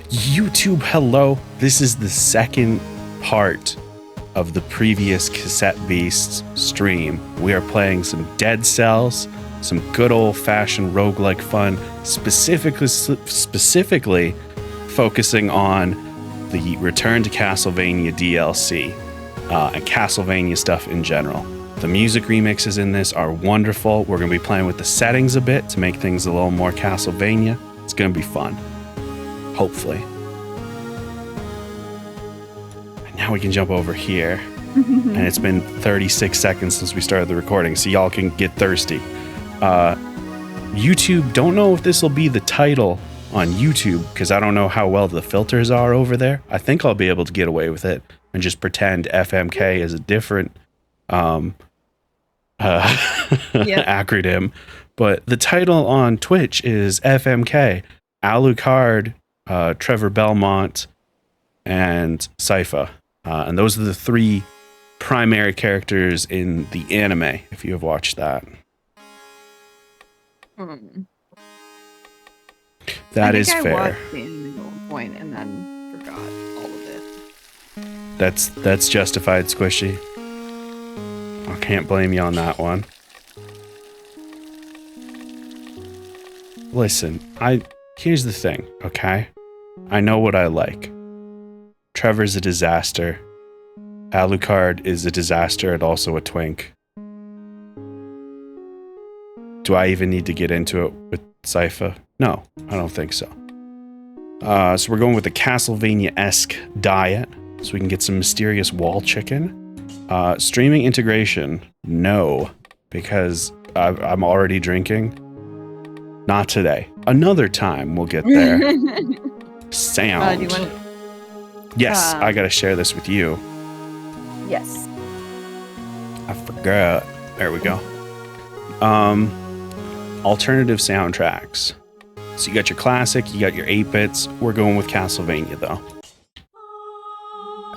YouTube, hello. This is the second part of the previous Cassette Beasts stream. We are playing some Dead Cells, some good old-fashioned roguelike fun, specifically focusing on the Return to Castlevania DLC and Castlevania stuff in general. The music remixes in this are wonderful. We're going to be playing with the settings a bit to make things a little more Castlevania. It's going to be fun. Hopefully. And now we can jump over here. And it's been 36 seconds since we started the recording, so y'all can get thirsty. YouTube, don't know if this will be the title on YouTube, because I don't know how well the filters are over there. I think I'll be able to get away with it and just pretend FMK is a different acronym. But the title on Twitch is FMK, Alucard, Trevor Belmont, and Sypha. And those are the three primary characters in the anime, if you have watched that. That is fair. I watched the anime at one point and then forgot all of it. That's justified, Squishy. I can't blame you on that one. Listen, here's the thing, okay? I know what I like. Trevor's a disaster. Alucard is a disaster and also a twink. Do I even need to get into it with Sypha? No, I don't think so. So we're going with the Castlevania-esque diet, so we can get some mysterious wall chicken. Streaming integration, no, because I'm already drinking. Not today. Another time we'll get there. Sound. Do you want yes, I gotta share this with you. Yes. I forgot. There we go. Alternative soundtracks. So you got your classic, you got your 8-bits. We're going with Castlevania though.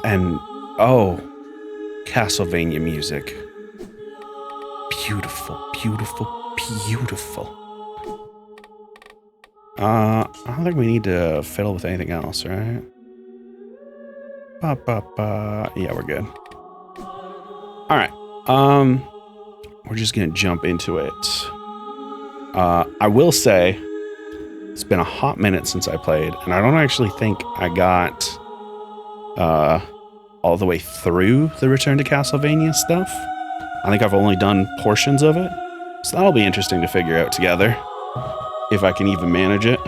And Castlevania music. Beautiful, beautiful, beautiful. I don't think we need to fiddle with anything else, right? Yeah, we're good. Alright. We're just gonna jump into it. I will say it's been a hot minute since I played, and I don't actually think I got all the way through the Return to Castlevania stuff. I think I've only done portions of it, so that'll be interesting to figure out together, if I can even manage it.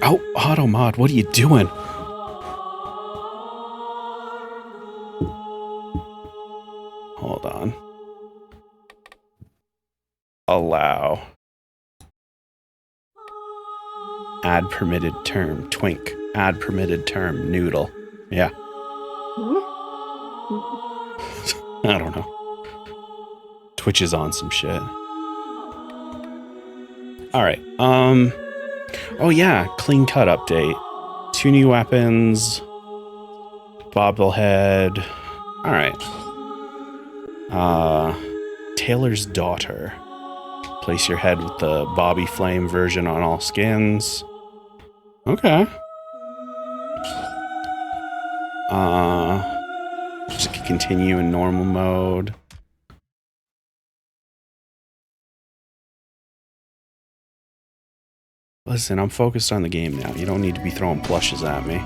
Oh, Automod, what are you doing? Hold on. Allow. Add permitted term, twink. Add permitted term, noodle. Yeah. I don't know. Twitch is on some shit. Alright, oh yeah, clean cut update. 2 new weapons. Bobblehead. Alright. Taylor's Daughter. Place your head with the Bobby Flame version on all skins. Okay. Just continue in normal mode. Listen, I'm focused on the game now. You don't need to be throwing plushes at me.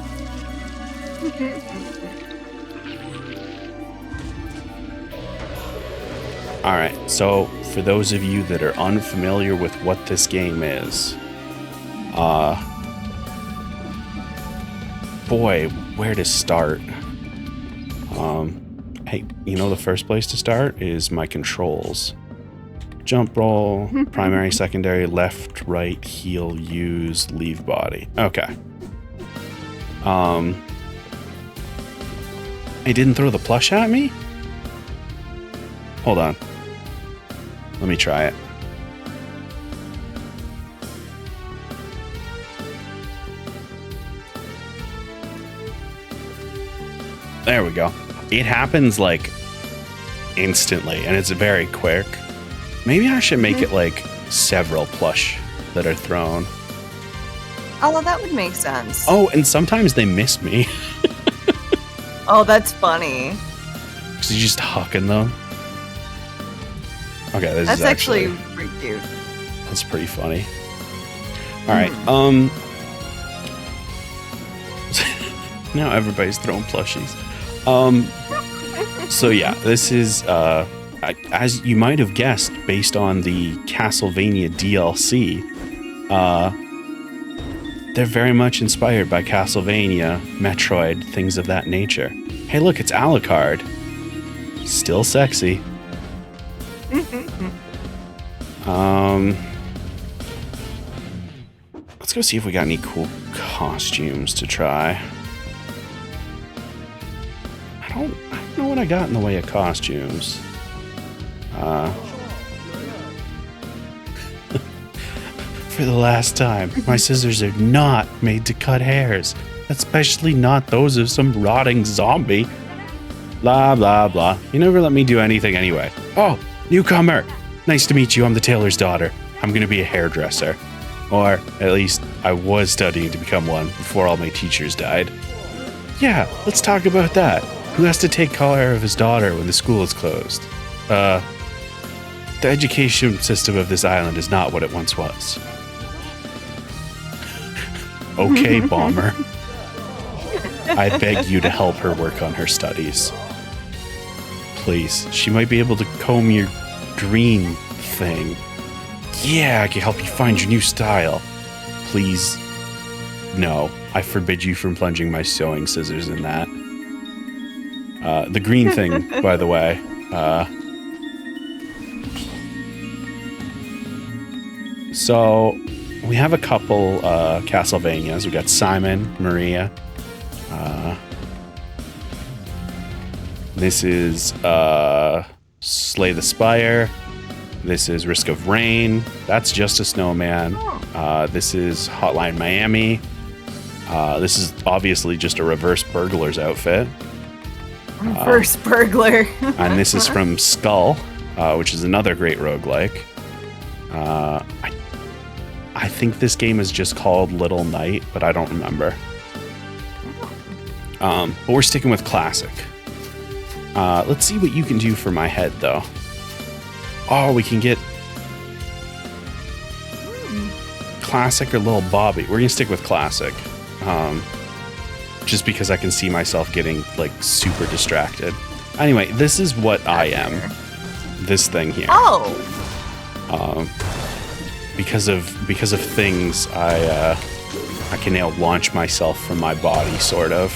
Alright, so for those of you that are unfamiliar with what this game is, boy, where to start? Hey, you know the first place to start is my controls. Jump roll, primary, secondary, left, right, heal, use, leave body. Okay. He didn't throw the plush at me? Hold on. Let me try it. There we go. It happens like instantly, and it's very quick. Maybe I should make it like several plush that are thrown. Oh, well, that would make sense. Oh, and sometimes they miss me. Oh, that's funny. Because you're just hucking them. Okay, this That's is actually pretty cute. That's pretty funny. All right. Now everybody's throwing plushies. So yeah, this is as you might have guessed based on the Castlevania DLC, they're very much inspired by Castlevania, Metroid, things of that nature. Hey, look, it's Alucard. Still sexy. Let's go see if we got any cool costumes to try. I don't know what I got in the way of costumes. For the last time, my scissors are not made to cut hairs, especially not those of some rotting zombie. Blah, blah, blah. You never let me do anything anyway. Oh, newcomer. Nice to meet you. I'm the tailor's daughter. I'm going to be a hairdresser. Or, at least, I was studying to become one before all my teachers died. Yeah, let's talk about that. Who has to take care of his daughter when the school is closed? The education system of this island is not what it once was. Okay, Bomber. I beg you to help her work on her studies. Please, she might be able to comb your green thing. Yeah, I can help you find your new style. Please. No, I forbid you from plunging my sewing scissors in that. The green thing, by the way. So, we have a couple Castlevanias. We got Simon, Maria. This is Slay the Spire. This is Risk of Rain. That's Just a Snowman. This is Hotline Miami. This is obviously just a reverse burglar's outfit. Reverse burglar. And this is from Skull, which is another great roguelike. I think this game is just called Little Night, but I don't remember. But we're sticking with classic. Let's see what you can do for my head, though. Oh, we can get classic or Little Bobby. We're gonna stick with classic. Just because I can see myself getting, like, super distracted. Anyway, this is what I am. This thing here. Oh! Because of things, I can now launch myself from my body, sort of.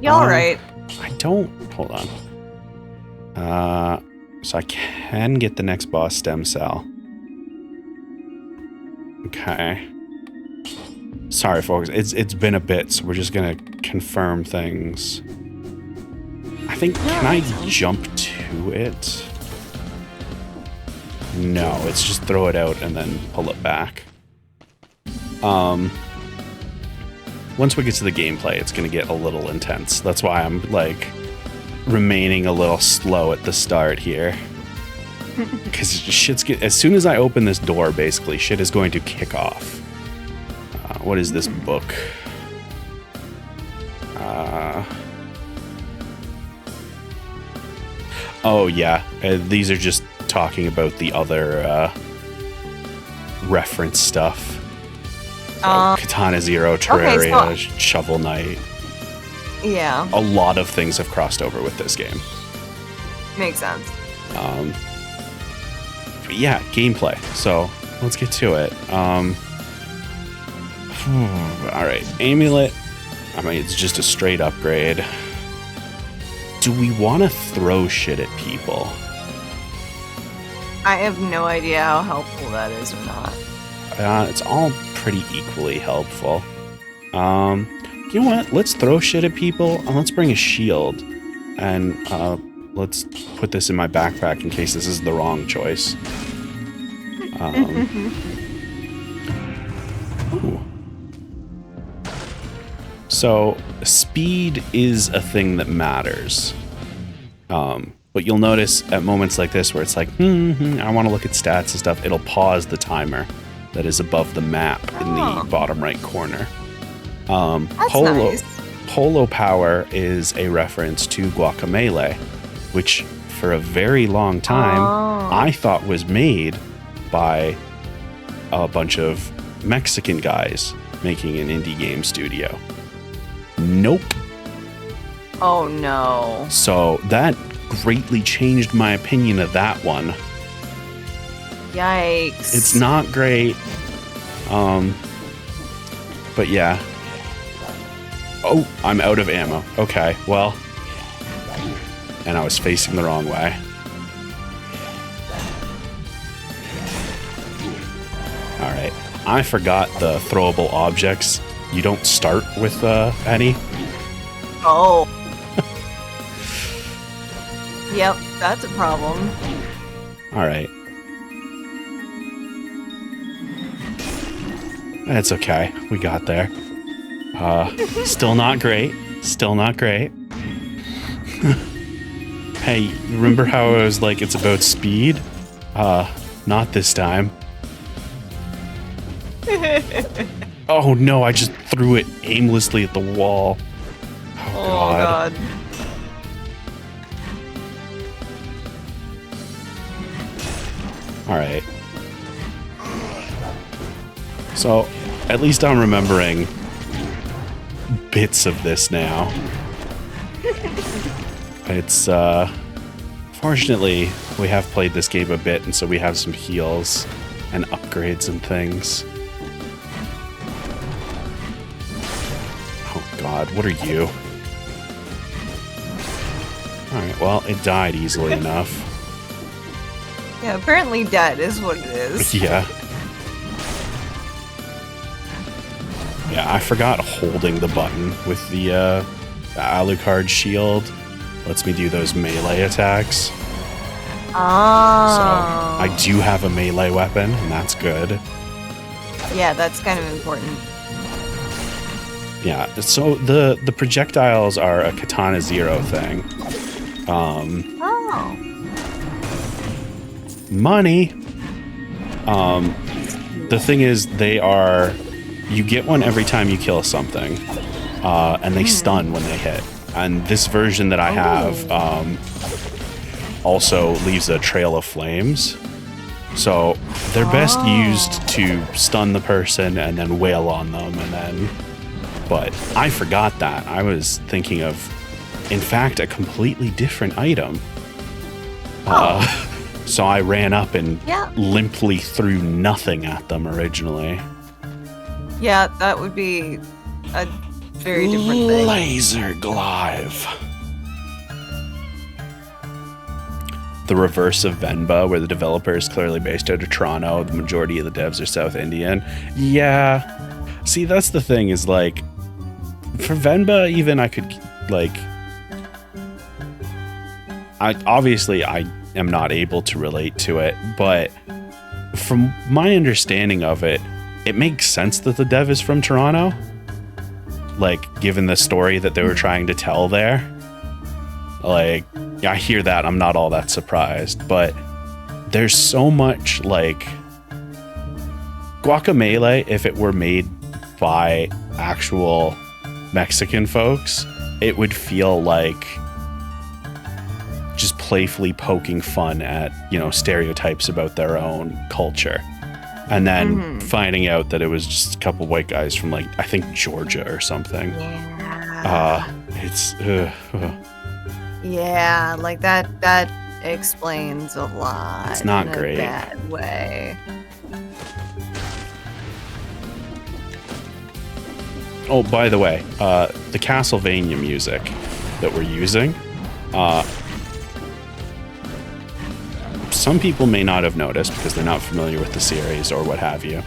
You alright? I don't... Hold on. So I can get the next boss stem cell. Okay. Sorry, folks. It's been a bit, so we're just gonna confirm things. I think... Can I jump to it? No, it's just throw it out and then pull it back. Once we get to the gameplay, it's gonna get a little intense. That's why I'm, like, remaining a little slow at the start here. Because as soon as I open this door, basically, shit is going to kick off. What is this book? Oh, yeah. These are just talking about the other reference stuff. So, Katana Zero, Terraria, Shovel Knight. Yeah. A lot of things have crossed over with this game. Makes sense. But yeah, gameplay. So let's get to it. Alright, Amulet. I mean, it's just a straight upgrade. Do we want to throw shit at people? I have no idea how helpful that is or not. It's all pretty equally helpful. You know what? Let's throw shit at people and let's bring a shield. And let's put this in my backpack in case this is the wrong choice. Ooh. So, speed is a thing that matters. But you'll notice at moments like this where it's like, I want to look at stats and stuff, it'll pause the timer that is above the map in the bottom right corner. That's nice. Polo Power is a reference to Guacamelee, which for a very long time I thought was made by a bunch of Mexican guys making an indie game studio. Nope. Oh no. So that greatly changed my opinion of that one. Yikes. It's not great. But yeah. Oh, I'm out of ammo. Okay, well. And I was facing the wrong way. Alright. I forgot the throwable objects. You don't start with any. Oh. Yep, that's a problem. Alright. It's okay. We got there. Still not great. Still not great. Hey, remember how I was like, it's about speed? Not this time. Oh no, I just threw it aimlessly at the wall. Oh god. Alright. So, at least I'm remembering bits of this now. It's, fortunately, we have played this game a bit, and so we have some heals and upgrades and things. Oh god, what are you? Alright, well, it died easily enough. Yeah, apparently dead is what it is. Yeah. Yeah, I forgot holding the button with the Alucard shield. Lets me do those melee attacks. Oh. So I do have a melee weapon, and that's good. Yeah, that's kind of important. Yeah, so the projectiles are a Katana Zero thing. Money. The thing is, they are... You get one every time you kill something, and they stun when they hit. And this version that I have also leaves a trail of flames. So they're best used to stun the person and then wail on them, and then... But I forgot that. I was thinking of, in fact, a completely different item. So I ran up and limply threw nothing at them originally. Yeah, that would be a very different thing. Laser Glaive. The reverse of Venba, where the developer is clearly based out of Toronto. The majority of the devs are South Indian. Yeah. See, that's the thing is like, for Venba, even I could, like... I am not able to relate to it, but from my understanding of it, it makes sense that the dev is from Toronto. Like, given the story that they were trying to tell there. Like, I hear that, I'm not all that surprised, but there's so much, like... Guacamelee, if it were made by actual Mexican folks, it would feel like just playfully poking fun at, you know, stereotypes about their own culture. And then finding out that it was just a couple white guys from, like, I think Georgia or something. Yeah. It's... Yeah, like that explains a lot. It's not in great. A bad way. Oh, by the way, the Castlevania music that we're using, some people may not have noticed because they're not familiar with the series or what have you.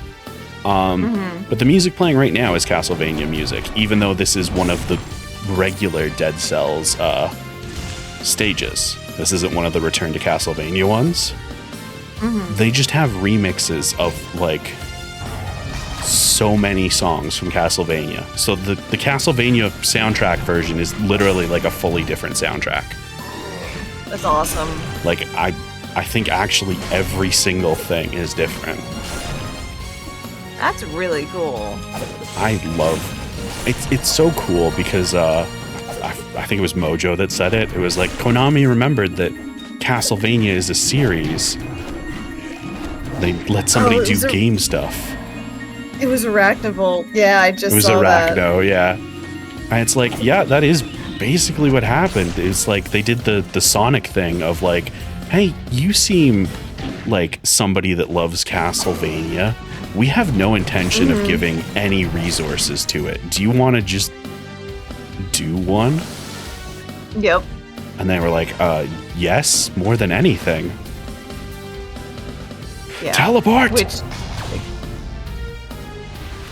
But the music playing right now is Castlevania music, even though this is one of the regular Dead Cells stages. This isn't one of the Return to Castlevania ones. They just have remixes of, like, so many songs from Castlevania. So the Castlevania soundtrack version is literally like a fully different soundtrack. That's awesome. Like, I think actually every single thing is different. That's really cool. I love it's so cool because I think it was Mojo that said it. It was like Konami remembered that Castlevania is a series. They let somebody do game stuff. It was Arachnival. Yeah, I just saw that. It was Arachno, yeah. And it's like, yeah, that is basically what happened. It's like they did the Sonic thing of like, hey, you seem like somebody that loves Castlevania. We have no intention of giving any resources to it. Do you want to just do one? Yep. And they were like, yes, more than anything. Yeah. Teleport! Which...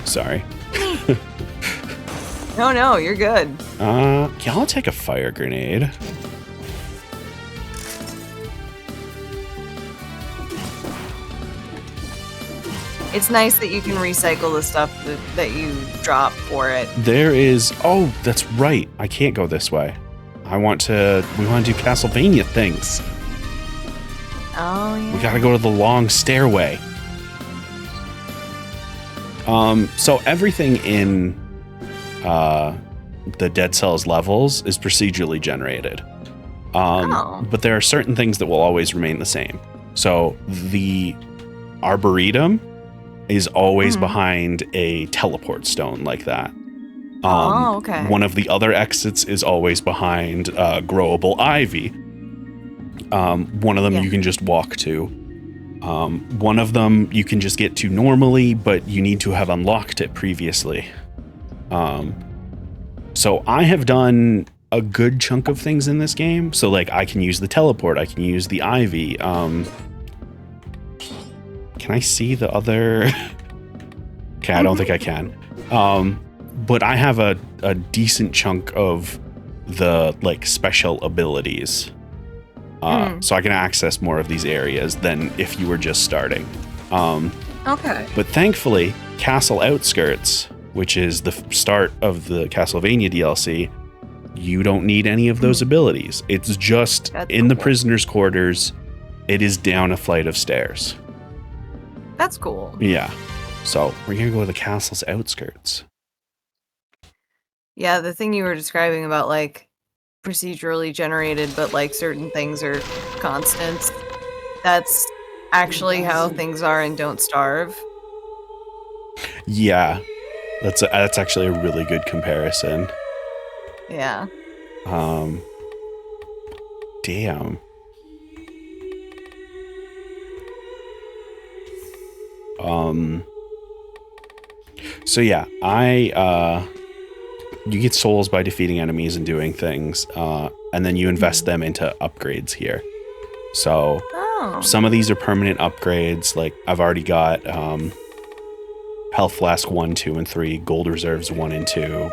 Sorry. No, you're good. Yeah, I'll take a fire grenade. It's nice that you can recycle the stuff that you drop for it. There is... Oh, that's right. I can't go this way. We want to do Castlevania things. Oh, yeah. We gotta go to the long stairway. So everything in the Dead Cells levels is procedurally generated. But there are certain things that will always remain the same. So the Arboretum is always behind a teleport stone like that. Okay. One of the other exits is always behind growable ivy. One of them you can just walk to. One of them you can just get to normally, but you need to have unlocked it previously. So I have done a good chunk of things in this game. So like I can use the teleport, I can use the ivy. Can I see the other? Okay, I don't think I can. But I have a decent chunk of the like special abilities. So I can access more of these areas than if you were just starting. Okay. But thankfully, Castle Outskirts, which is the start of the Castlevania DLC, you don't need any of those abilities. It's just in the prisoner's quarters. It is down a flight of stairs. That's cool. Yeah. So we're going to go to the castle's outskirts. Yeah, the thing you were describing about like procedurally generated, but like certain things are constants. That's actually how things are in Don't Starve. Yeah. That's actually a really good comparison. Yeah. Damn. So yeah, you get souls by defeating enemies and doing things, and then you invest them into upgrades here. So some of these are permanent upgrades. Like I've already got health flask 1, 2, and 3, gold reserves 1 and 2,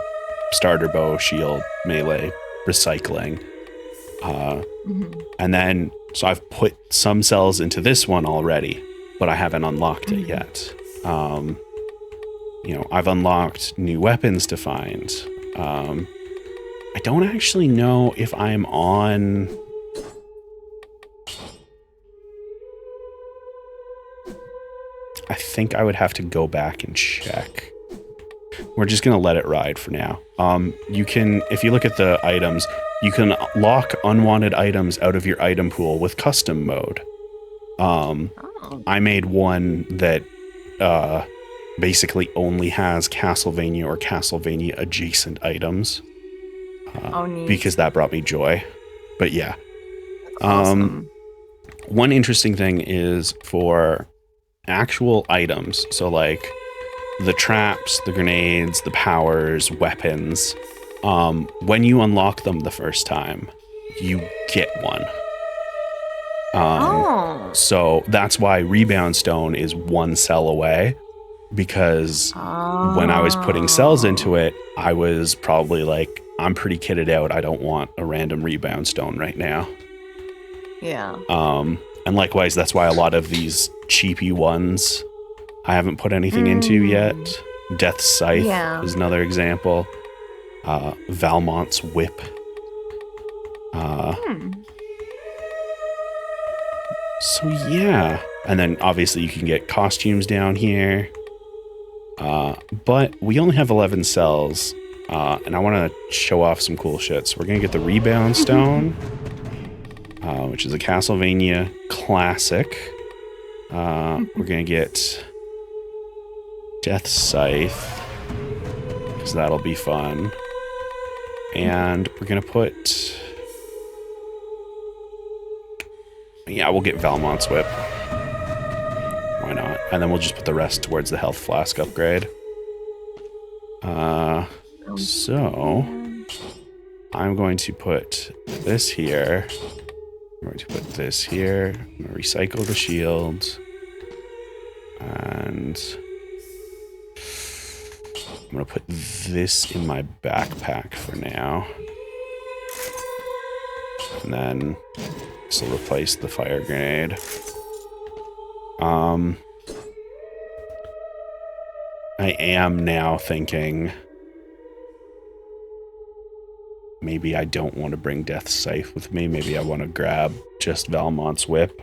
starter bow, shield, melee, recycling. And then, so I've put some cells into this one already, but I haven't unlocked it yet. You know, I've unlocked new weapons to find. I don't actually know if I'm on... I think I would have to go back and check. We're just going to let it ride for now. You can, if you look at the items, you can lock unwanted items out of your item pool with custom mode. I made one that basically only has Castlevania or Castlevania adjacent items. Because that brought me joy. But yeah. Awesome. One interesting thing is for actual items, so like the traps, the grenades, the powers, weapons, when you unlock them the first time, you get one. So that's why Rebound Stone is 1 cell away, because when I was putting cells into it, I was probably like, I'm pretty kitted out. I don't want a random Rebound Stone right now. Yeah. And likewise, that's why a lot of these cheapy ones I haven't put anything into yet. Death's Scythe is another example. Valmont's Whip. So yeah. And then obviously you can get costumes down here. But we only have 11 cells. And I want to show off some cool shit. So we're going to get the Rebound Stone, which is a Castlevania classic. We're going to get Death Scythe, because that'll be fun. And we're going to put... Yeah, we'll get Valmont's Whip. Why not? And then we'll just put the rest towards the Health Flask upgrade. So I'm going to put this here. I'm going to put this here. I'm going to recycle the shield. And I'm going to put this in my backpack for now. And then this will replace the fire grenade. I am now thinking maybe I don't want to bring Death Scythe with me. Maybe I want to grab just Valmont's Whip.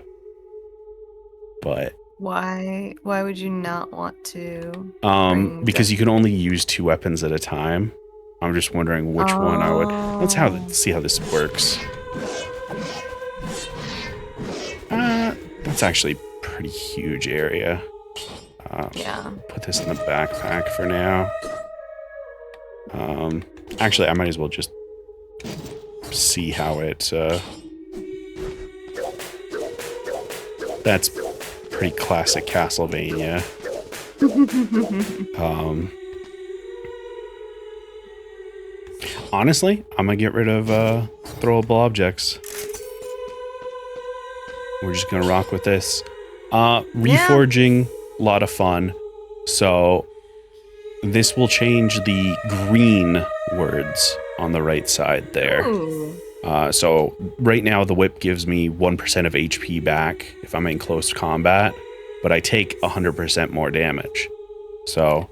But why would you not want to? Because you can only use 2 weapons at a time. I'm just wondering which one I would. Let's see how this works. That's actually a pretty huge area. Yeah. Put this in the backpack for now. Actually, I might as well just see how it... That's pretty classic Castlevania. Honestly, I'm gonna get rid of throwable objects. We're just gonna rock with this. Reforging, a lot of fun. So this will change the green words on the right side there. So right now the whip gives me 1% of HP back if I'm in close combat, but I take 100% more damage. So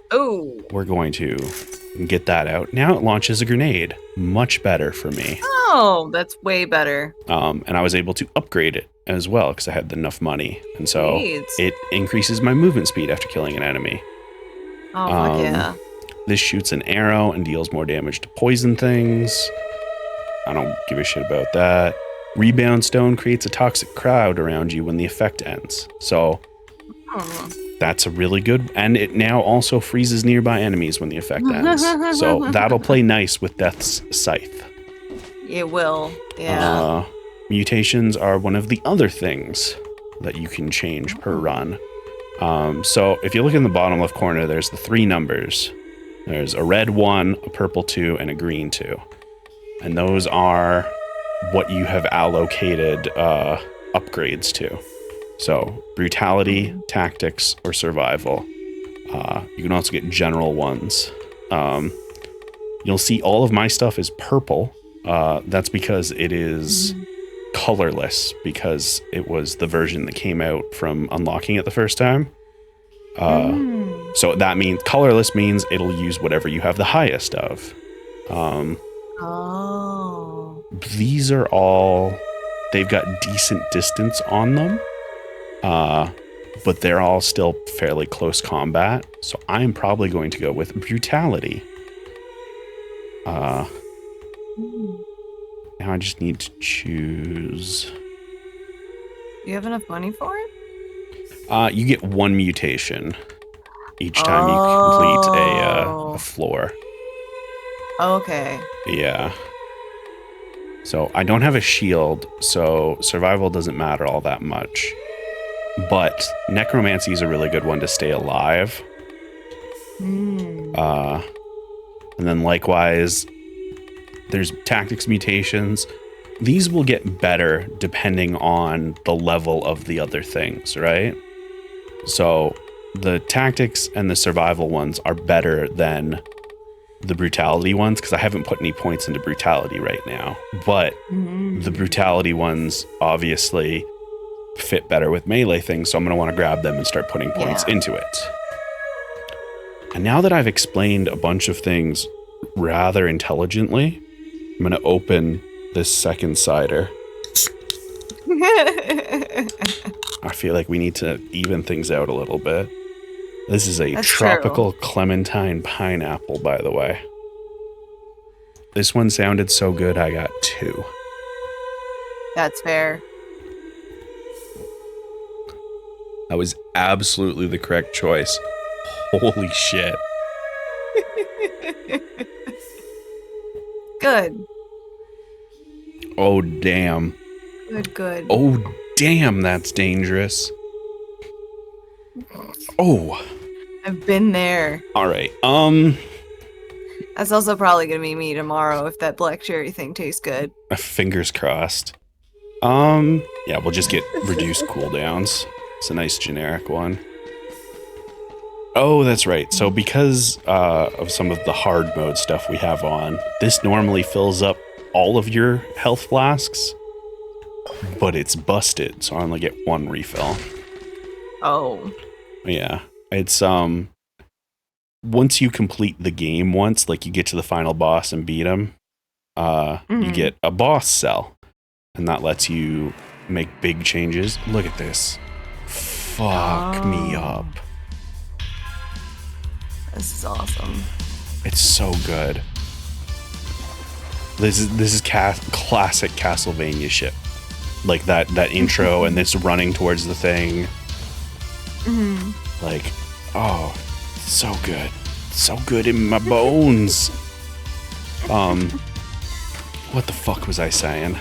we're going to get that out. Now it launches a grenade. Much better for me. Oh, that's way better. And I was able to upgrade it as well because I had enough money. And so Sweet. it increases my movement speed after killing an enemy. Oh, fuck yeah. This shoots an arrow and deals more damage to poison things. I don't give a shit about that. Rebound Stone creates a toxic crowd around you when the effect ends. So that's a really good... And it now also freezes nearby enemies when the effect ends. So that'll play nice with Death's Scythe. It will, yeah. Mutations are one of the other things that you can change per run. So if you look in the bottom left corner, there's the 3 numbers. There's a red 1, a purple 2, and a green 2. And those are what you have allocated upgrades to. So brutality, tactics, or survival. You can also get general ones. You'll see all of my stuff is purple. That's because it is colorless, because it was the version that came out from unlocking it the first time. So that means colorless means it'll use whatever you have the highest of. These are all, they've got decent distance on them, but they're all still fairly close combat. So I'm probably going to go with brutality. Now I just need to choose. You have enough money for it? You get 1 mutation each time you complete a floor. Okay. Yeah. So I don't have a shield, so survival doesn't matter all that much. But necromancy is a really good one to stay alive. And then likewise, there's tactics mutations. These will get better depending on the level of the other things, right? So the tactics and the survival ones are better than the brutality ones, because I haven't put any points into brutality right now. But the brutality ones obviously fit better with melee things, so I'm going to want to grab them and start putting points into it. And now that I've explained a bunch of things rather intelligently, I'm going to open this second cider. feel like we need to even things out a little bit. This is a That's tropical clementine pineapple, by the way. This one sounded so good, I got 2. That's fair. That was absolutely the correct choice. Holy shit. Good. Oh, damn. Good. Oh, damn, that's dangerous. Oh. I've been there. All right. That's also probably gonna be me tomorrow if that black cherry thing tastes good. Fingers crossed. Yeah, we'll just get reduced cooldowns. It's a nice generic one. Oh, that's right. So because of some of the hard mode stuff we have on, this normally fills up all of your health flasks, but it's busted, so I only get 1 refill. Oh. Yeah. It's once you complete the game once, like you get to the final boss and beat him, you get a boss cell, and that lets you make big changes. Look at this. Fuck me up. This is awesome. It's so good. This is classic Castlevania shit. Like that intro and this running towards the thing. Like, oh, so good. So good in my bones. What the fuck was I saying?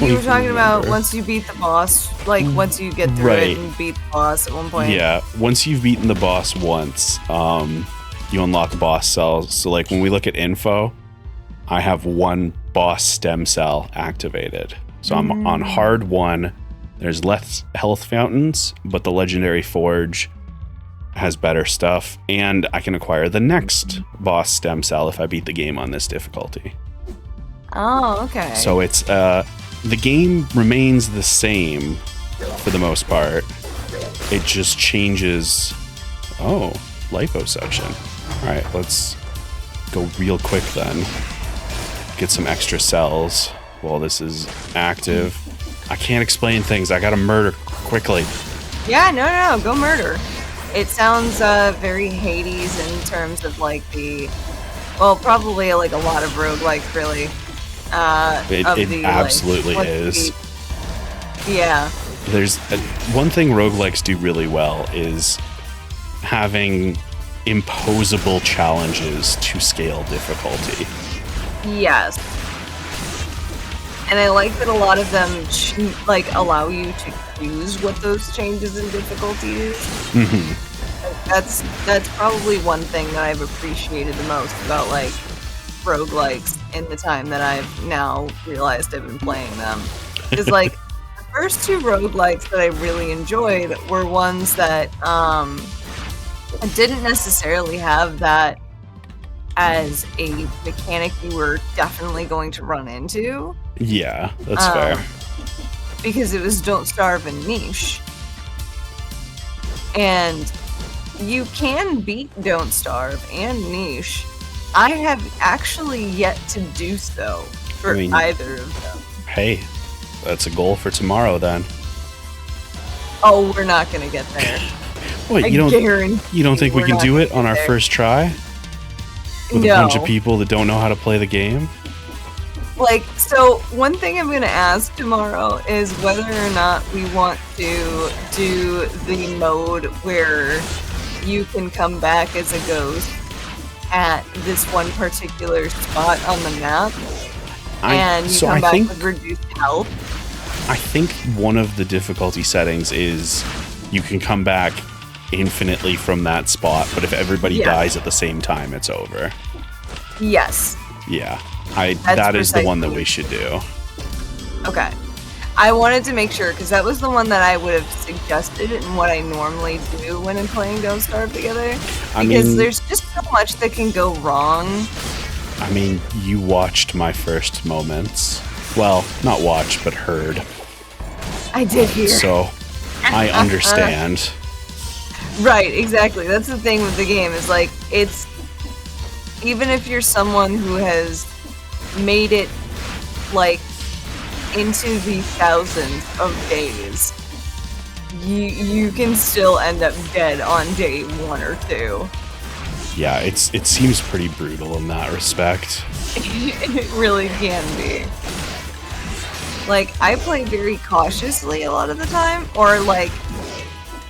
You were talking about once you beat the boss, like once you get through it and beat the boss at one point. Yeah, once you've beaten the boss once, you unlock boss cells. So like when we look at info, I have 1 boss stem cell activated. So I'm on hard 1. There's less health fountains, but the legendary forge has better stuff, and I can acquire the next boss stem cell if I beat the game on this difficulty. Oh, okay. So it's the game remains the same for the most part. It just changes. Oh, liposuction. All right, let's go real quick then. Get some extra cells while this is active. I can't explain things. I gotta murder quickly. Yeah, no, go murder. It sounds very Hades in terms of like probably like a lot of roguelikes, really. It absolutely is. Yeah. There's one thing roguelikes do really well is having imposable challenges to scale difficulty. Yes. And I like that a lot of them allow you to choose what those changes in difficulty is. That's probably one thing that I've appreciated the most about like roguelikes in the time that I've now realized I've been playing them. Is like the first 2 roguelikes that I really enjoyed were ones that didn't necessarily have that as a mechanic you were definitely going to run into. Yeah, that's fair. Because it was Don't Starve and Niche. And you can beat Don't Starve and Niche. I have actually yet to do so for either of them. Hey, that's a goal for tomorrow then. Oh, we're not gonna get there. What, you don't think we can do it on our first try? With a bunch of people that don't know how to play the game? Like, so one thing I'm gonna ask tomorrow is whether or not we want to do the mode where you can come back as a ghost at this one particular spot on the map, and you come back with reduced health. I think one of the difficulty settings is you can come back infinitely from that spot, but if everybody dies at the same time, it's over. Yes. Yeah, that is the one that we should do. Okay. I wanted to make sure, because that was the one that I would have suggested and what I normally do when I'm playing Don't Starve together. Because there's just so much that can go wrong. I mean, you watched my first moments. Well, not watched, but heard. I did hear. So, I understand. Right, exactly. That's the thing with the game, is like, it's... Even if you're someone who has made it like into the thousands of days, you can still end up dead on day 1 or 2. Yeah, it seems pretty brutal in that respect. It really can be. Like, I play very cautiously a lot of the time, or like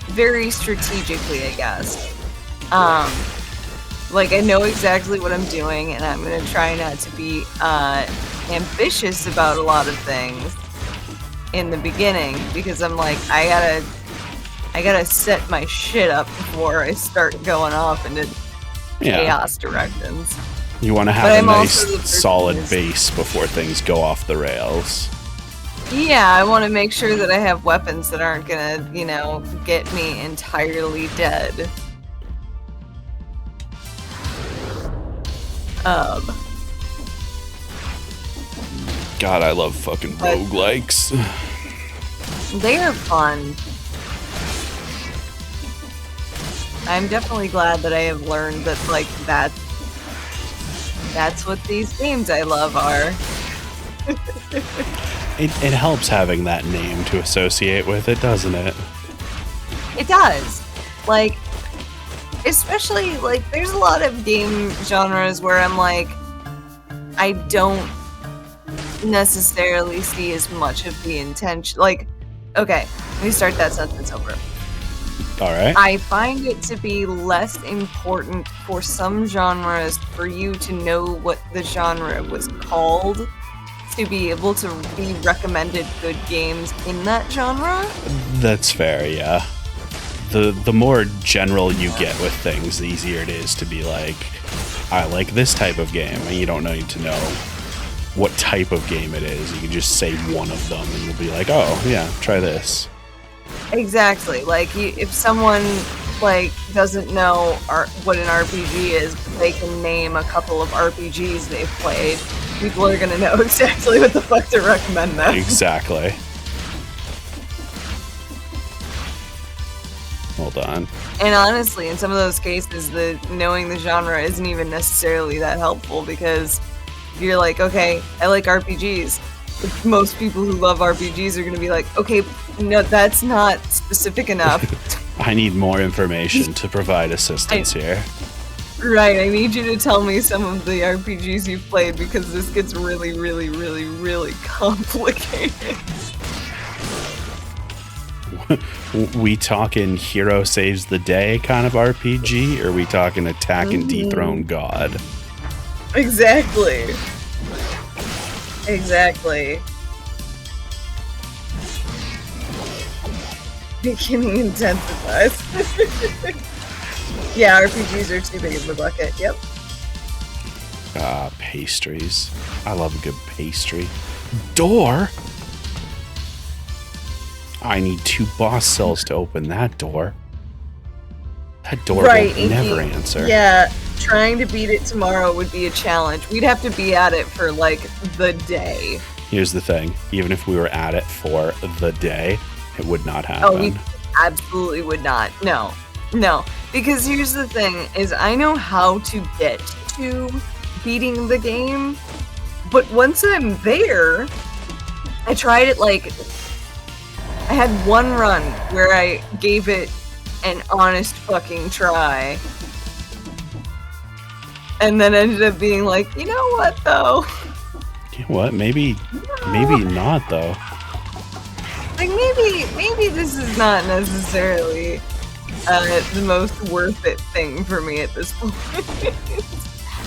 very strategically, I guess. Like, I know exactly what I'm doing, and I'm gonna try not to be ambitious about a lot of things in the beginning, because I'm like, I gotta set my shit up before I start going off into chaos directions. You want to have a nice, solid base before things go off the rails. Yeah, I want to make sure that I have weapons that aren't gonna, you know, get me entirely dead. God, I love fucking roguelikes. They are fun. I'm definitely glad that I have learned that, like, that's what these games I love are. It helps having that name to associate with it, doesn't it? It does. Like, especially, like, there's a lot of game genres where I'm like, I don't necessarily see as much of the intention. Like, okay, let me start that sentence over. Alright. I find it to be less important for some genres for you to know what the genre was called to be able to be recommended good games in that genre. That's fair, yeah. The more general you get with things, the easier it is to be like, I like this type of game, and you don't need to know what type of game it is. You can just say one of them, and you'll be like, oh, yeah, try this. Exactly. Like, if someone, like, doesn't know what an RPG is, but they can name a couple of RPGs they've played, people are gonna know exactly what the fuck to recommend them. Exactly. Hold on. And honestly, in some of those cases, knowing the genre isn't even necessarily that helpful, because you're like, okay, I like RPGs. But most people who love RPGs are going to be like, okay, no, that's not specific enough. I need more information to provide assistance here. Right, I need you to tell me some of the RPGs you've played, because this gets really, really, really, really complicated. We talking hero saves the day kind of RPG, or we talking attack and dethrone God? Exactly. Exactly. Beginning intensifies. Yeah, RPGs are too big of a bucket. Yep. Pastries. I love a good pastry. Door? I need 2 boss cells to open that door. That door will never answer. Yeah, trying to beat it tomorrow would be a challenge. We'd have to be at it for, like, the day. Here's the thing. Even if we were at it for the day, it would not happen. Oh, we absolutely would not. No. No. Because here's the thing, is I know how to get to beating the game, but once I'm there, I tried it, like, I had one run where I gave it an honest fucking try, and then ended up being like, you know what, though? You know what? Maybe not, though. Like, maybe this is not necessarily the most worth it thing for me at this point.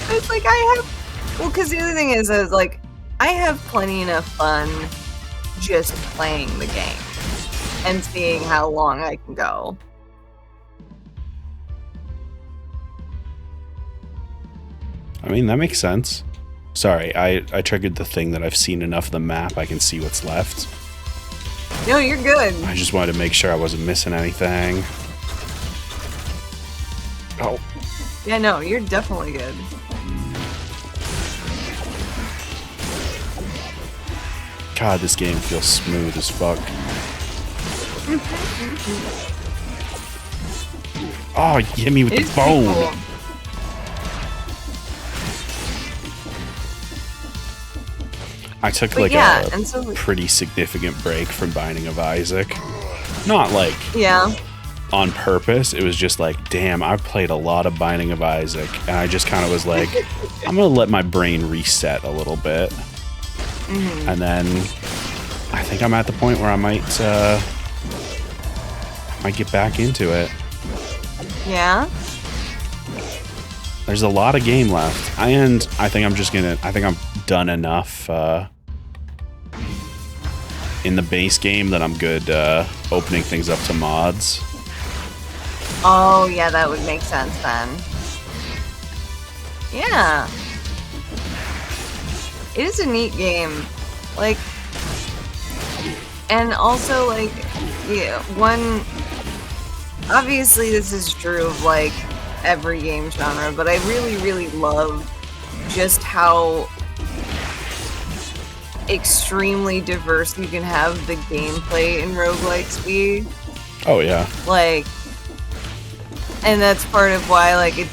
It's like, well, because the other thing is like, I have plenty enough fun just playing the game and seeing how long I can go. I mean, that makes sense. Sorry, I triggered the thing that I've seen enough of the map, I can see what's left. No, you're good. I just wanted to make sure I wasn't missing anything. Oh. Yeah, no, you're definitely good. God, this game feels smooth as fuck. Oh, you hit me with the bone. Cool. I took But like yeah, a and so pretty significant break from Binding of Isaac. Not like yeah, on purpose. It was just like, damn, I've played a lot of Binding of Isaac, and I just kind of was like, I'm gonna let my brain reset a little bit, and then I think I'm at the point where I might get back into it. yeah. There's a lot of game left, and I think I'm done enough in the base game that I'm good opening things up to mods. Oh, yeah, that would make sense then. Yeah. It is a neat game. Like, and also, like, yeah, obviously this is true of, like, every game genre, but I really, really love just how extremely diverse you can have the gameplay in roguelikes be. Oh yeah. Like, and that's part of why, like, it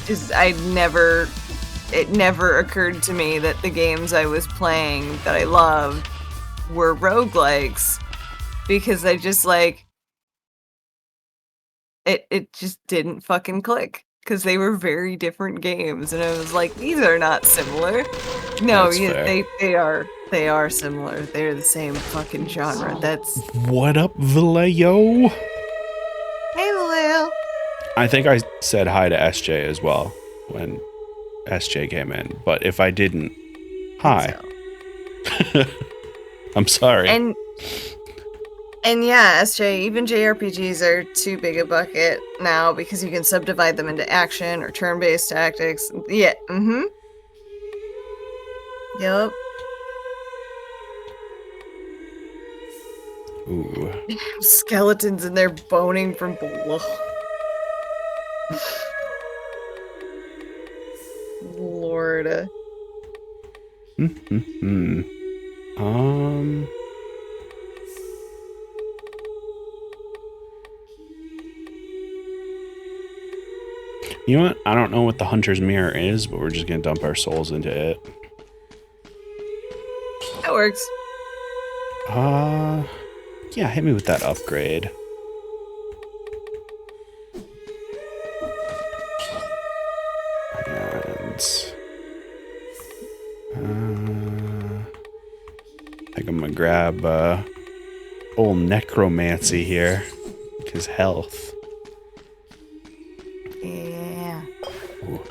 never occurred to me that the games I was playing that I loved were roguelikes, because I just, like, it just didn't fucking click, because they were very different games, and I was like, these are not similar. No, That's fair. they are similar. They're the same fucking genre. That's What up, Vallejo? hey, Lil. I think I said hi to SJ as well when SJ came in, but if I didn't, hi. So. I'm sorry. And yeah, SJ, even JRPGs are too big a bucket now because you can subdivide them into action or turn-based tactics. Yeah, Yup. Ooh. Skeletons and they're boning from below. Lord. You know what? I don't know what the Hunter's Mirror is, but we're just gonna dump our souls into it. That works. Yeah, hit me with that upgrade. And I think I'm gonna grab old necromancy here, because health. Yeah. Ooh.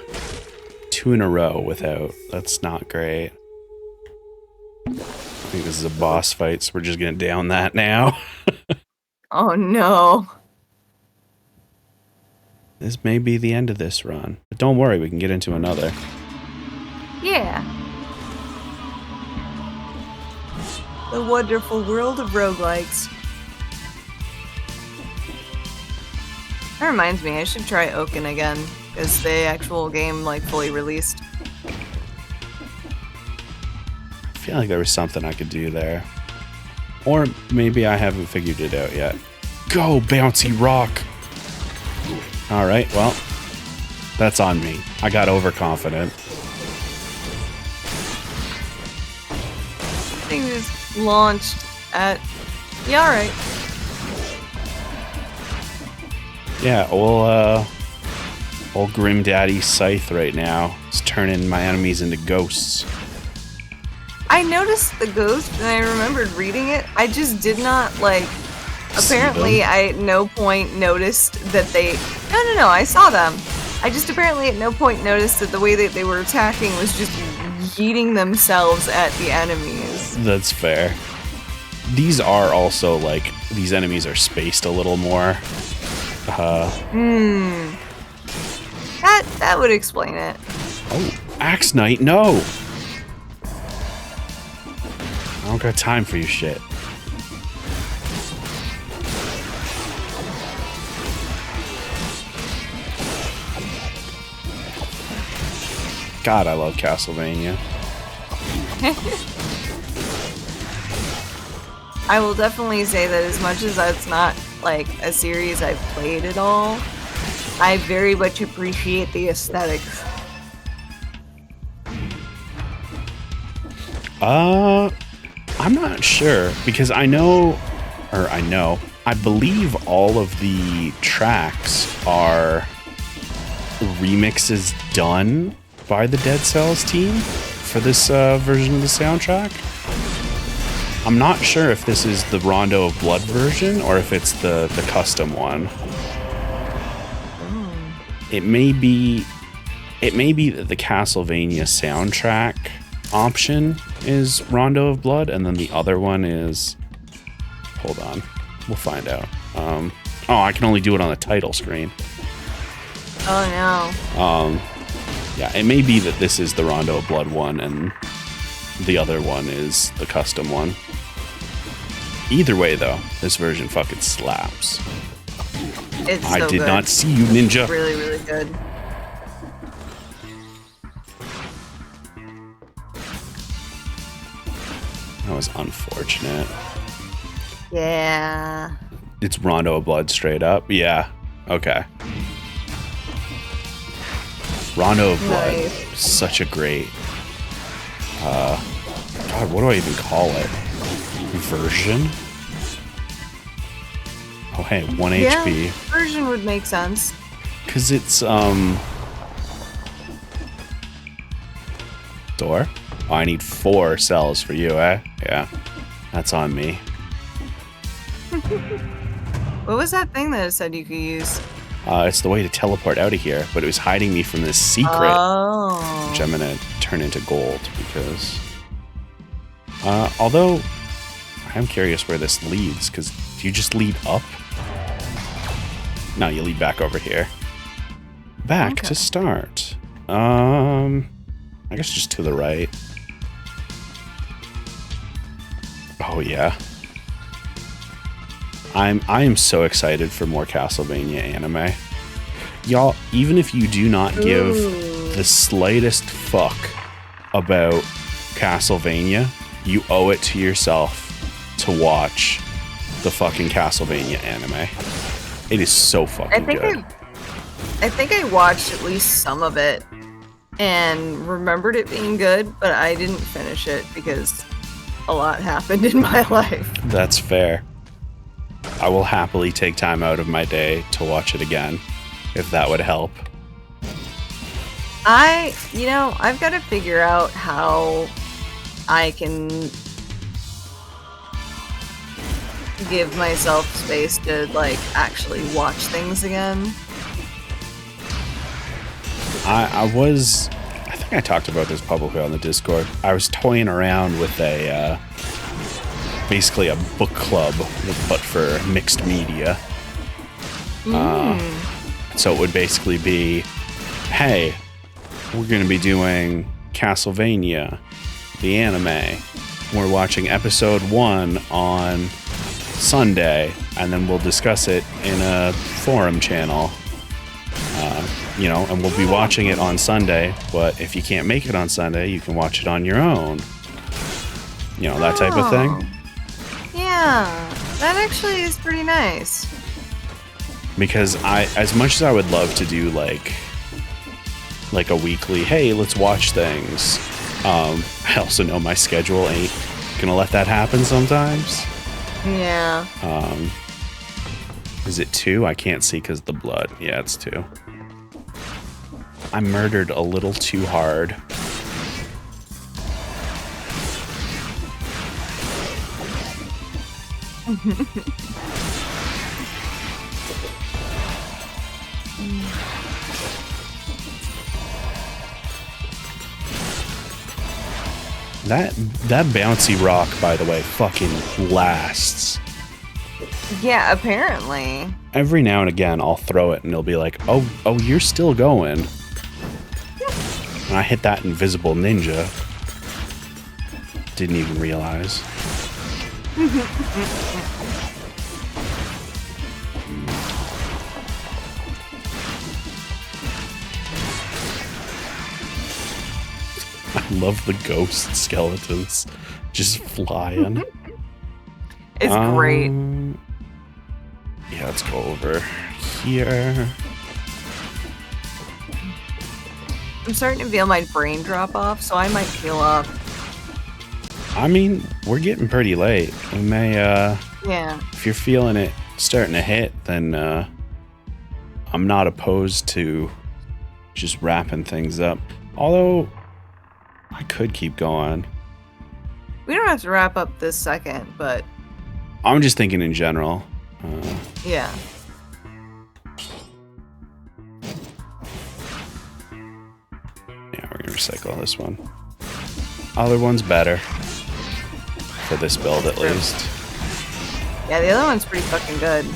2 in a row without. That's not great. I think this is a boss fight, so we're just gonna down that now. Oh no. This may be the end of this run, but don't worry, we can get into another. Yeah. The wonderful world of roguelikes. That reminds me, I should try Oaken again. Is the actual game, like, fully released? I feel like there was something I could do there. Or maybe I haven't figured it out yet. Go, bouncy rock! Alright, well, that's on me. I got overconfident. Thing just launched at... Yeah, alright. Yeah, old Grim Daddy Scythe right now is turning my enemies into ghosts. I noticed the ghost and I remembered reading it. I just did not, like... Apparently, I at no point noticed that they... No, I saw them. I just apparently at no point noticed that the way that they were attacking was just yeeting themselves at the enemies. That's fair. These are also, like, these enemies are spaced a little more. That would explain it. Oh, Axe Knight, no! I don't got time for your shit. God, I love Castlevania. I will definitely say that as much as that's not, like, a series I've played at all, I very much appreciate the aesthetics. I'm not sure because I believe all of the tracks are remixes done by the Dead Cells team for this version of the soundtrack. I'm not sure if this is the Rondo of Blood version or if it's the custom one. It may be that the Castlevania soundtrack option is Rondo of Blood, and then the other one is... Hold on. We'll find out. Oh, I can only do it on the title screen. Oh, no. Yeah, it may be that this is the Rondo of Blood one, and the other one is the custom one. Either way, though, this version fucking slaps. It's so I did good. not see you, ninja. Really, really good. That was unfortunate. Yeah. It's Rondo of Blood straight up. Yeah. Okay. Rondo of Blood. Nice. Such a great... God, what do I even call it? Version? Oh, hey, 1 Yeah, HP. version would make sense. Because it's, Door? Oh, I need 4 cells for you, eh? Yeah. That's on me. What was that thing that it said you could use? It's the way to teleport out of here, but it was hiding me from this secret, Oh. which I'm gonna turn into gold because... although, I'm curious where this leads, because do you just lead up? No, you lead back over here. Back Okay. to start. I guess just to the right. Oh yeah. I am so excited for more Castlevania anime. Y'all, even if you do not give Ooh. the slightest fuck about Castlevania, you owe it to yourself to watch the fucking Castlevania anime. It is so fucking good. I think I watched at least some of it and remembered it being good, but I didn't finish it because a lot happened in my life. That's fair. I will happily take time out of my day to watch it again, if that would help. I've got to figure out how I can give myself space to, like, actually watch things again. I think I talked about this publicly on the Discord. I was toying around with basically a book club, but for mixed media. So it would basically be, hey, we're going to be doing Castlevania, the anime. We're watching episode 1 on Sunday, and then we'll discuss it in a forum channel. And we'll be watching it on Sunday, but if you can't make it on Sunday, you can watch it on your own. That type of thing. Yeah, that actually is pretty nice. Because as much as I would love to do like a weekly, hey, let's watch things, I also know my schedule ain't gonna let that happen sometimes. Yeah. Is it 2? I can't see because the blood. Yeah, it's 2. I murdered a little too hard. That bouncy rock, by the way, fucking lasts. Yeah, apparently. Every now and again, I'll throw it and it'll be like, oh, you're still going. And I hit that invisible ninja. Didn't even realize. I love the ghost skeletons just flying. It's great. Yeah, let's go over here. I'm starting to feel my brain drop off, so I might heal up. I mean, we're getting pretty late. We may, Yeah. if you're feeling it starting to hit, then I'm not opposed to just wrapping things up. Although, I could keep going. We don't have to wrap up this second, but I'm just thinking in general. yeah. Yeah, we're gonna recycle this one. Other one's better. For this build, at least. Yeah, the other one's pretty fucking good.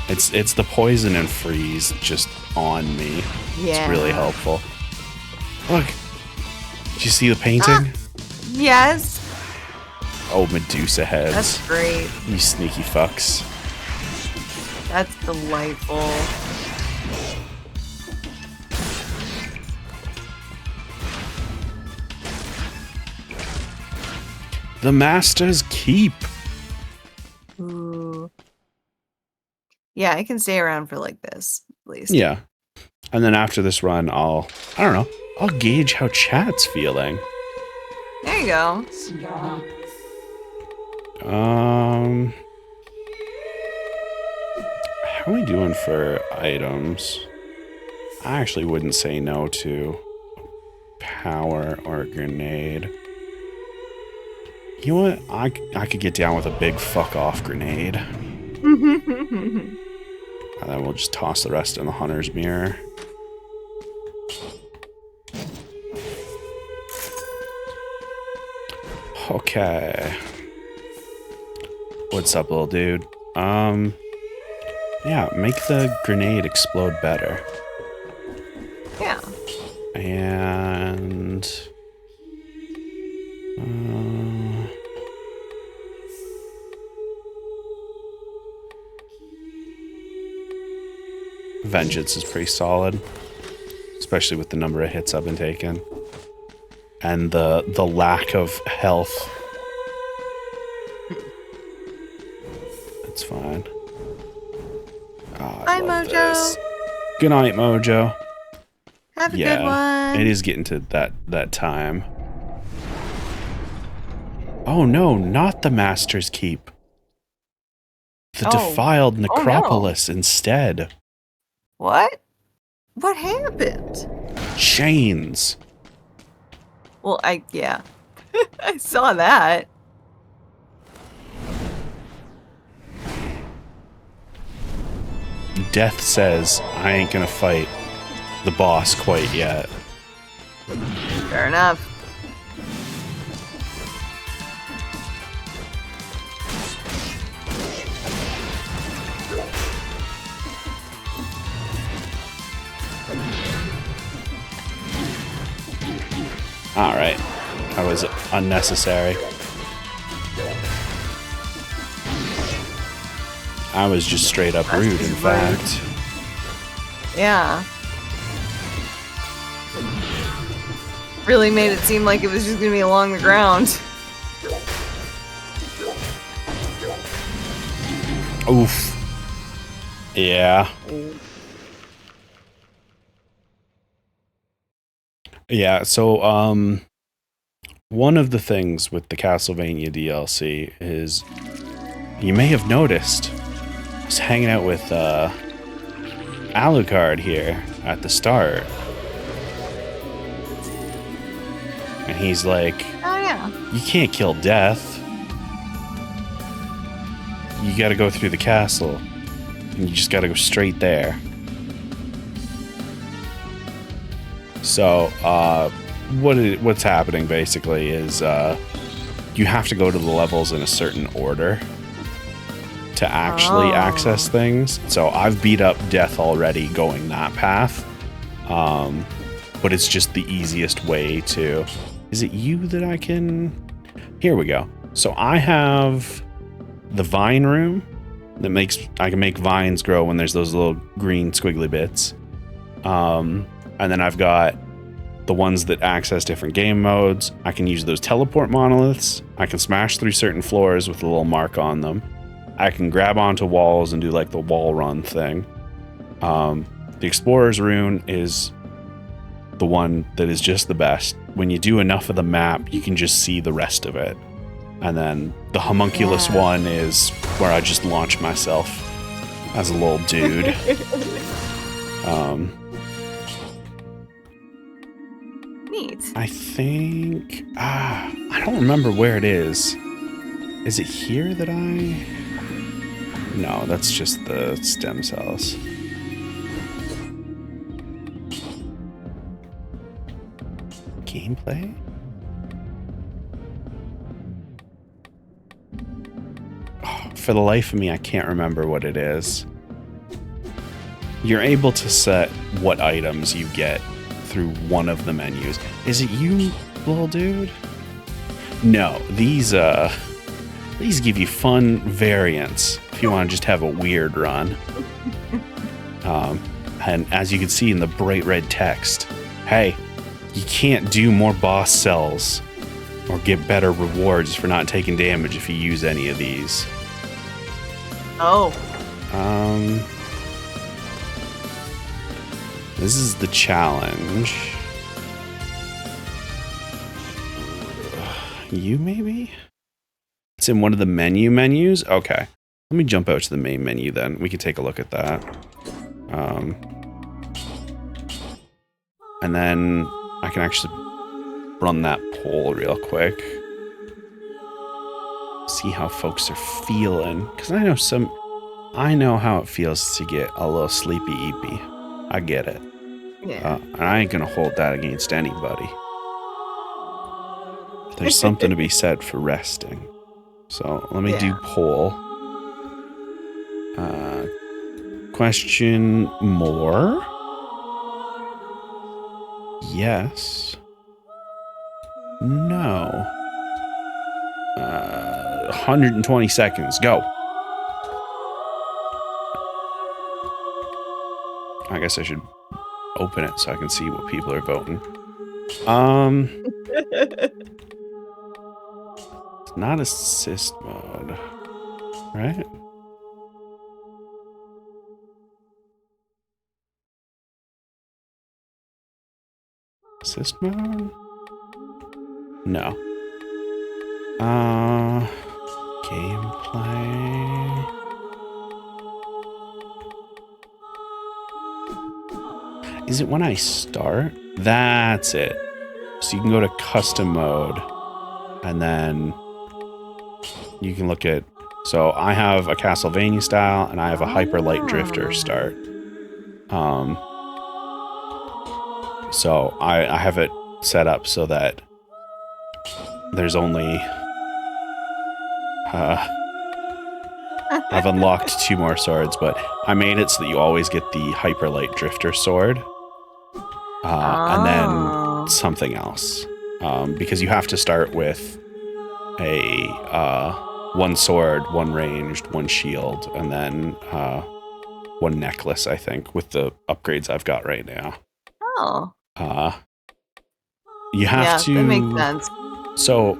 It's the poison and freeze just on me. Yeah. It's really helpful. Look. Did you see the painting? Yes. Oh, Medusa heads. That's great. You sneaky fucks. That's delightful. The Master's Keep. Ooh. Yeah, I can stay around for like this, at least. Yeah. And then after this run, I don't know, I'll gauge how chat's feeling. There you go. How are we doing for items? I actually wouldn't say no to power or grenade. You know what? I could get down with a big fuck off grenade. And then we'll just toss the rest in the hunter's mirror. Okay. What's up, little dude? Yeah, make the grenade explode better. Yeah. And Vengeance is pretty solid, especially with the number of hits I've been taking and the lack of health. It's fine. Bye, Mojo. This. Good night, Mojo. Have a good one. It is getting to that time. Oh no, not the Master's Keep. The defiled necropolis instead. What? What happened? Chains. Well, yeah. I saw that. Death says, I ain't gonna fight the boss quite yet. Fair enough. Alright. That was unnecessary. I was just straight up rude, in fact. Yeah. Really made it seem like it was just gonna be along the ground. Oof. Yeah. Yeah, so, one of the things with the Castlevania DLC is, you may have noticed, I was hanging out with, Alucard here at the start. And he's like, Oh, yeah. you can't kill Death. You gotta go through the castle. And you just gotta go straight there. So, what's happening basically is you have to go to the levels in a certain order to actually access things. So I've beat up Death already going that path, but it's just the easiest way to... Is it you that I can... Here we go. So I have the vine room that I can make vines grow when there's those little green squiggly bits. And then I've got the ones that access different game modes. I can use those teleport monoliths. I can smash through certain floors with a little mark on them. I can grab onto walls and do like the wall run thing. The Explorer's Rune is the one that is just the best. When you do enough of the map, you can just see the rest of it. And then the homunculus one is where I just launch myself as a little dude. Neat. I think... I don't remember where it is. Is it here that I... No, that's just the stem cells. Gameplay? Oh, for the life of me, I can't remember what it is. You're able to set what items you get through one of the menus. Is it you, little dude? No, these give you fun variants if you want to just have a weird run. And as you can see in the bright red text, hey, you can't do more boss cells or get better rewards for not taking damage if you use any of these. Oh. This is the challenge. You maybe? It's in one of the menus? Okay. Let me jump out to the main menu then. We can take a look at that. And then I can actually run that poll real quick. See how folks are feeling. Because I know how it feels to get a little sleepy-eepy. I get it. Yeah. And I ain't gonna hold that against anybody. There's something to be said for resting. So let me do poll. Question more? Yes. No. 120 seconds. Go. I guess I should open it so I can see what people are voting. It's not assist mode, right? Assist mode? No. Gameplay. Is it when I start? That's it. So you can go to custom mode and then you can look at, so I have a Castlevania style and I have a Hyper Light Drifter start. So I have it set up so that there's only, I've unlocked 2 more swords, but I made it so that you always get the Hyper Light Drifter sword. And then something else. Because you have to start with a 1 sword, 1 ranged, 1 shield, and then 1 necklace, I think, with the upgrades I've got right now. Oh. You have to... that makes sense. So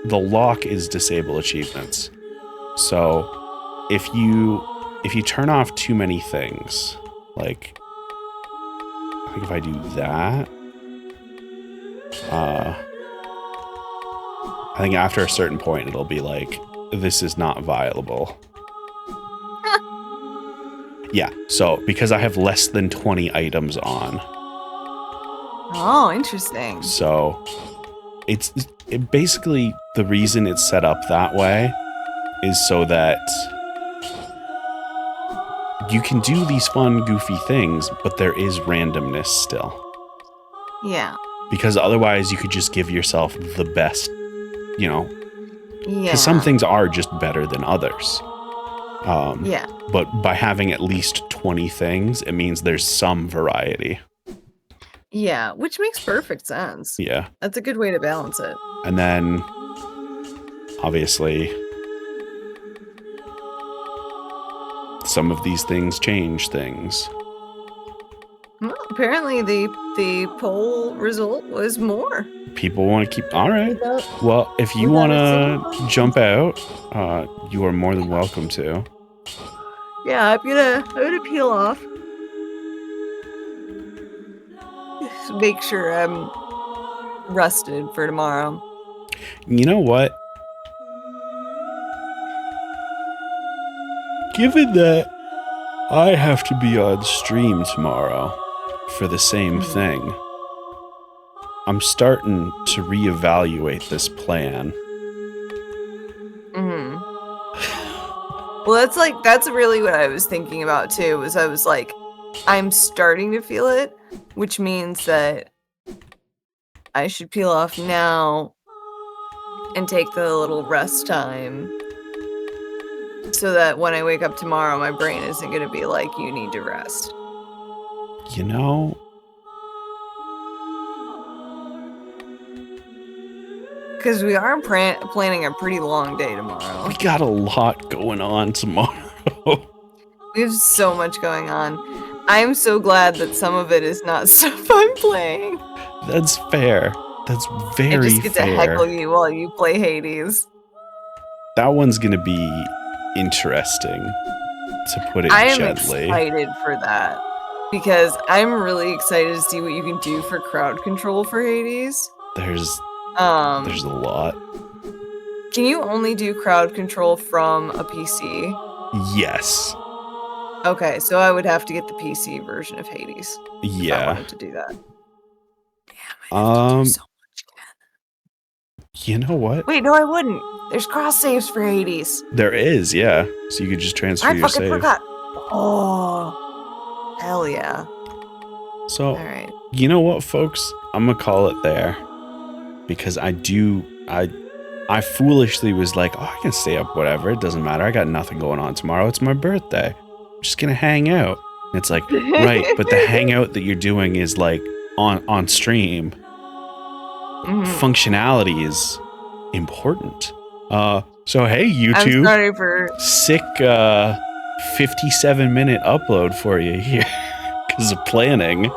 the lock is disable achievements. So if you turn off too many things, like I think if I do that, I think after a certain point it'll be like, this is not viable. Yeah, so because I have less than 20 items on. Oh, interesting. So it basically, the reason it's set up that way is so that you can do these fun, goofy things, but there is randomness still. Yeah. Because otherwise you could just give yourself the best, you know. Yeah. Because some things are just better than others. Yeah. But by having at least 20 things, it means there's some variety. Yeah, which makes perfect sense. Yeah. That's a good way to balance it. And then, obviously, some of these things change things. Well, apparently the poll result was more. People want to keep... All right. Well, if you want to jump out, you are more than welcome to. Yeah, I'm gonna peel off. make sure I'm rested for tomorrow. You know what? Given that I have to be on stream tomorrow for the same thing, I'm starting to reevaluate this plan. Well, that's really what I was thinking about too, was I was like, I'm starting to feel it, which means that I should peel off now and take the little rest time so that when I wake up tomorrow, my brain isn't going to be like, you need to rest. You know, because we are planning a pretty long day tomorrow. We got a lot going on tomorrow. We have so much going on. I'm so glad that some of it is not stuff I'm playing. That's fair. That's very fair. I just get to heckle you while you play Hades. That one's gonna be interesting, to put it gently. I am excited for that because I'm really excited to see what you can do for crowd control for Hades. There's a lot. Can you only do crowd control from a PC? Yes. Okay, so I would have to get the PC version of Hades. Yeah. If I wanted to do that. Damn, I have to do so much again. You know what? Wait, no, I wouldn't. There's cross saves for Hades. There is, yeah. So you could just transfer your save. I fucking forgot. Oh, hell yeah. So, all right. You know what, folks? I'm gonna call it there. Because I foolishly was like, oh, I can stay up, whatever. It doesn't matter. I got nothing going on tomorrow. It's my birthday. I'm just going to hang out. And it's like, right, but the hangout that you're doing is like on stream. Functionality is important. So, hey, YouTube. I'm sorry for... Sick 57-minute upload for you here. Because of planning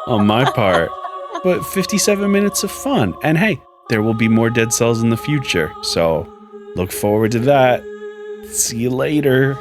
on my part. But 57 minutes of fun. And hey, there will be more Dead Cells in the future. So look forward to that. See you later.